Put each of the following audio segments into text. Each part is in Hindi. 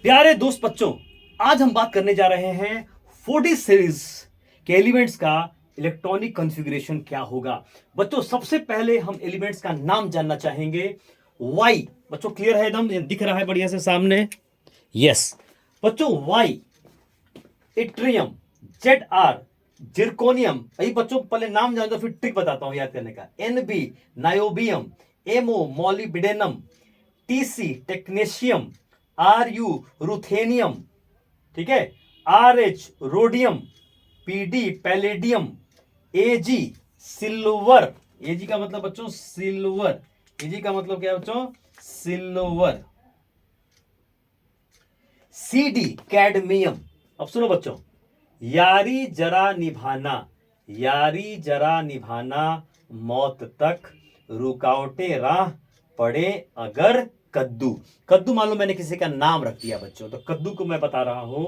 प्यारे दोस्त बच्चों, आज हम बात करने जा रहे हैं 40 सीरीज के एलिमेंट्स का इलेक्ट्रॉनिक कॉन्फ़िगरेशन क्या होगा। बच्चों सबसे पहले हम एलिमेंट्स का नाम जानना चाहेंगे। वाई बच्चों क्लियर है एकदम, दिख रहा है बढ़िया से सामने। यस बच्चों, Y yttrium, Z R zirconium. भाई बच्चों पहले नाम जान दो फिर ट्रिक बताता हूं याद करने का। NB niobium, MO molybdenum, TC technetium, R U ruthenium, ठीक है, R H rhodium, PD palladium, AG silver. AG का मतलब बच्चों सिल्वर। एजी का मतलब क्या है बच्चों? सिल्वर। CD cadmium. अब सुनो बच्चों, यारी जरा निभाना, यारी जरा निभाना, मौत तक रुकावटे राह पड़े अगर कद्दू। कद्दू मान लो मैंने किसी का नाम रख दिया बच्चों, तो कद्दू को मैं बता रहा हूं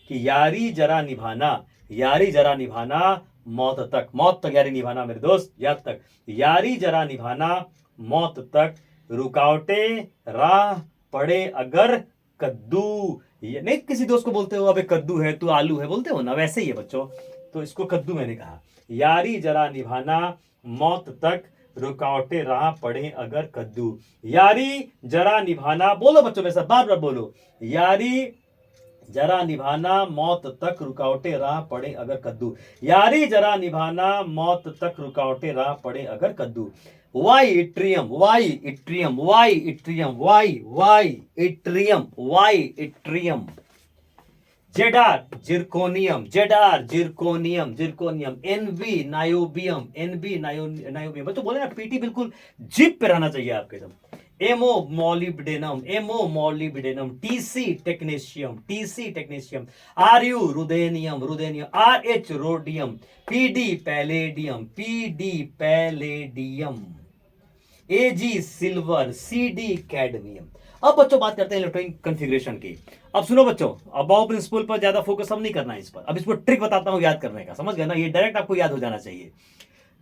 कि यारी जरा निभाना, यारी जरा निभाना, मौत तक, मौत तक यारी निभाना मेरे दोस्त, याद तक, यारी जरा निभाना, मौत तक रुकावटे राह पड़े अगर कद्दू। ये नहीं किसी दोस्त को बोलते हो अबे कद्दू है तू आलू है, बोलते हो ना, वैसे ही है बच्चों। तो इसको कद्दू मैंने कहा। यारी जरा निभाना, मौत तक रुकावटे राह पड़े अगर कद्दू। यारी जरा निभाना, बोलो बच्चों मेरे साथ बार बार बोलो। यारी जरा निभाना, मौत तक रुकावटे राह पड़े अगर कद्दू। यारी जरा निभाना, मौत तक रुकावटे राह पड़े अगर कद्दू। Y yttrium, Y yttrium, Y yttrium, Y yttrium, Y yttrium. ZR zirconium, ZR zirconium, zirconium. NB niobium, NB niobium. बच्चों बोले ना पीटी बिल्कुल जिप पे रहना चाहिए आपके एकदम। MO molybdenum, MO molybdenum, TC technetium, TC technetium, R U ruthenium, ruthenium, R H rhodium, PD palladium, PD palladium, AG silver, CD cadmium. अब बच्चों बात करते हैं इलेक्ट्रॉनिक कॉन्फ़िगरेशन की। अब सुनो बच्चों, अबाव प्रिंसिपल पर ज्यादा फोकस हम नहीं करना है इस पर। अब इस पर ट्रिक बताता हूं याद करने का, समझ गए ना? ये डायरेक्ट आपको याद हो जाना चाहिए।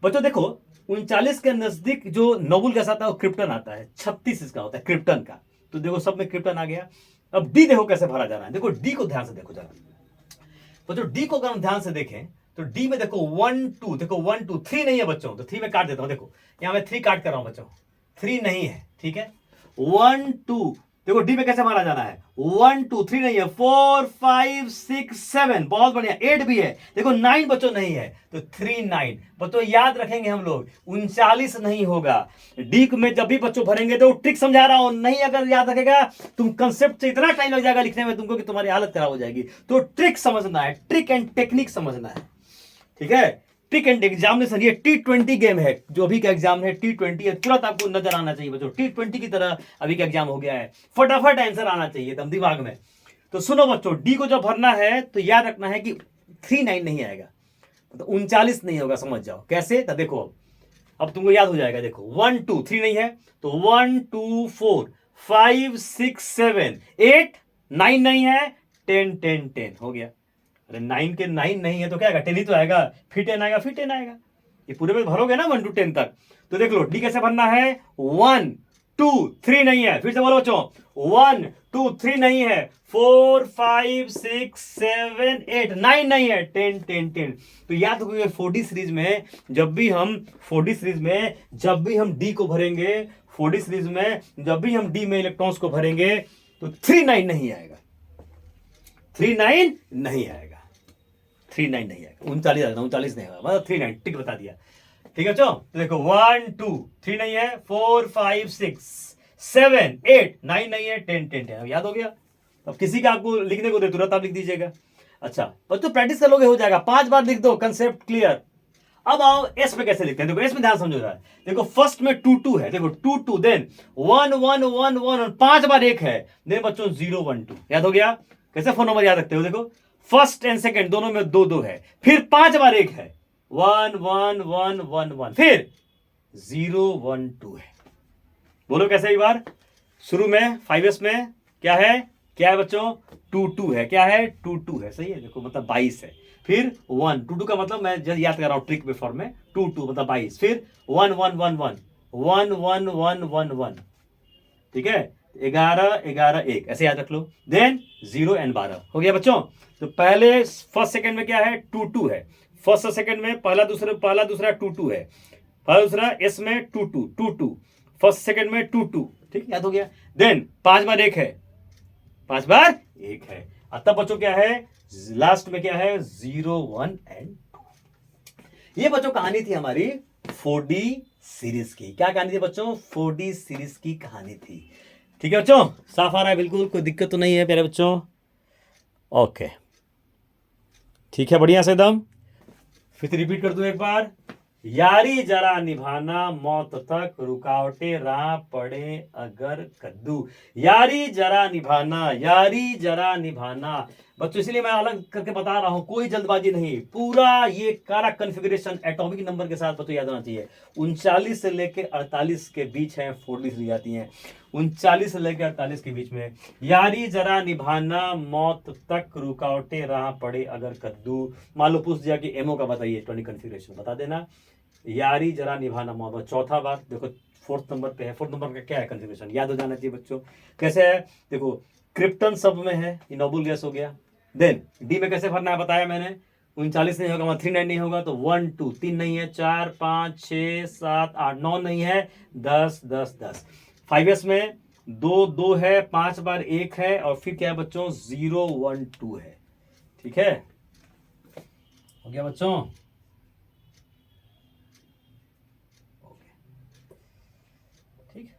बच्चों देखो, 39 के नजदीक जो नोबुल गैस आता है वो क्रिप्टन आता है, 36 इसका होता है क्रिप्टन का। तो देखो सब में क्रिप्टन आ गया। अब डी देखो कैसे भरा जा रहा है। देखो डी को ध्यान से देखो जरा। बच्चों डी को अगर हम ध्यान से देखें तो डी में देखो 1 2, देखो 1 2 3 नहीं है बच्चों, तो 3 में काट देता हूं। देखो यहां मैं 3 काट कर रहा हूं बच्चों, 3 नहीं है, ठीक है। 1 2, देखो डी में कैसे मारा जाना है। 1 2 3 नहीं है, 4 5 6 7, बहुत बढ़िया। 8 भी है, देखो 9 बच्चों नहीं है, तो 3 9। बच्चों याद रखेंगे हम लोग, 39 नहीं होगा। डी में जब भी बच्चों भरेंगे तो ट्रिक समझा रहा हूं, नहीं अगर याद रखेगा तुम कंसेप्ट से इतना टाइम लग जाएगा लिखने में तुमको कि तुम्हारी हालत खराब हो जाएगी। तो ट्रिक समझना है, ट्रिक एंड टेक्निक समझना है, ठीक है। ट्रिक एंड एग्जामिनेशन, ये T20 गेम है जो अभी का एग्जाम है, T20 है, तुरंत आपको नजर आना चाहिए बच्चों। T20 की तरह अभी का एग्जाम हो गया है, फटाफट आंसर आना चाहिए एकदम दिमाग में। तो सुनो बच्चों, डी को जब भरना है तो याद रखना है कि 3 9 नहीं आएगा, तो 39 नहीं होगा, समझ जाओ कैसे। तो देखो अब तुमको याद हो जाएगा। देखो 1 2 3 नहीं है, तो 1 2 4 5 6 7 8 9 नहीं है, 10 10 10 हो गया। अरे 9 के 9 नहीं है तो क्या आएगा? 10 ही तो आएगा, फिर 10 आएगा, फिर 10 आएगा। ये पूरे में भरोगे ना 1 to 10 तक। तो देख लो डी कैसे भरना है। 1 2 3 नहीं है, फिर से बोलो बच्चों। 1 2 3 नहीं है, 4 5 6 7 8 9 नहीं है, 10 10 10। तो याद रखिए 40 सीरीज में जब भी हम 40 सीरीज में जब भी हम डी को भरेंगे, 40 सीरीज में जब भी हम डी में इलेक्ट्रॉन्स को भरेंगे तो 3 9 नहीं आएगा, 3 9 नहीं आएगा, 3 9 नहीं आएगा, 39 आएगा, 39 नहीं आएगा, मतलब 3 9 टिक बता दिया, ठीक है। चलो तो देखो 1 2 3 नहीं है, 4 5 6 7 8 9 नहीं है, 10 10 10। याद हो गया? अब किसी का आपको लिखने को दे तुरंत आप लिख दीजिएगा। अच्छा बच्चों प्रैक्टिस कर लोगे हो जाएगा, 5 बार लिख दो, कंसेप्ट क्लियर। अब आओ एस पे कैसे लिखते हैं। देखो एस में ध्यान समझो रहा है। देखो फर्स्ट में 2 2 है, देखो 2 2, देन 1 1 1 1 और 5 बार 1 है, देन बच्चों 0 1 2। याद हो गया? कैसे फोन नंबर याद रखते हो? देखो फर्स्ट एंड सेकंड दोनों में 2 2 है, फिर 5 बार 1 है, 1 1 1 1 1, फिर 0 1 2 है। बोलो कैसे एक बार। शुरू में 5s में क्या है, क्या है बच्चों? 2 2 है, क्या है? 2 2 है, सही है। देखो मतलब 22 है, फिर 1 2 2 का मतलब मैं जब याद कर रहा हूं ट्रिक में फॉर्म में, 2 2 मतलब 22, फिर 1 1 1 1 1 1 1 1 1, ठीक है। 11 11 1 ऐसे याद रख लो। देन 0 एंड 12 हो गया बच्चों। तो पहले फर्स्ट सेकंड में क्या है, 2 2 है। फर्स्ट और सेकंड में पहला दूसरा 2 2 है। पहला दूसरा एस में 2 2 2 2, फर्स्ट सेकंड में 2 2, ठीक याद हो गया। देन 5 बार 1 है, 5 बार 1 है। तब बच्चों क्या है, लास्ट में क्या है, 0 1 एंड 2। ये बच्चों कहानी थी हमारी 4D सीरीज की। क्या कहानी थी बच्चों, 4D सीरीज की कहानी थी। ठीक है बच्चों, साफ आ रहा है बिल्कुल, कोई दिक्कत तो नहीं है प्यारे बच्चों? ओके ठीक है, बढ़िया से एकदम। फिर से रिपीट कर दूं एक बार। यारी जरा निभाना मौत तक, रुकावटे राह पड़े अगर कद्दू। यारी जरा निभाना, यारी जरा निभाना बच्चों, इसलिए मैं अलग करके बता रहा हूं, कोई जल्दबाजी नहीं। पूरा ये कारा कॉन्फ़िगरेशन एटॉमिक नंबर के साथ बच्चों याद होना चाहिए। 39 से लेकर 48 के बीच है 4D ली जाती हैं। 39 से लेकर 48 के बीच में। यारी जरा निभाना मौत तक, रुकावटे राह पड़े अगर कद्दू। मान लो पूछ दिया कि एमओ का बताइए, एटॉमिक कॉन्फ़िगरेशन बता देना। यारी जरा निभाना मौत, चौथा बार देखो फोर्थ नंबर पे है। फोर्थ नंबर का क्या है कॉन्फ़िगरेशन, याद हो जाना चाहिए बच्चों। कैसे है देखो, क्रिप्टन सब में है, ये नोबल गैस हो गया। देन डी में कैसे भरना है बताया मैंने। 39 नहीं होगा, 39 नहीं होगा तो 1 2 3 नहीं है, 4 5 6 7 8 9 नहीं है, 10 10 10। 5s में 2 2 है, 5 बार 1 है, और फिर क्या है बच्चों, 0 1 2 है। ठीक है, हो गया बच्चों। ठीक,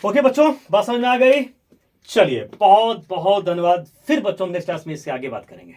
ओके बच्चों, बात समझ में आ गई। चलिए बहुत बहुत धन्यवाद। फिर बच्चों नेक्स्ट क्लास में इससे आगे बात करेंगे।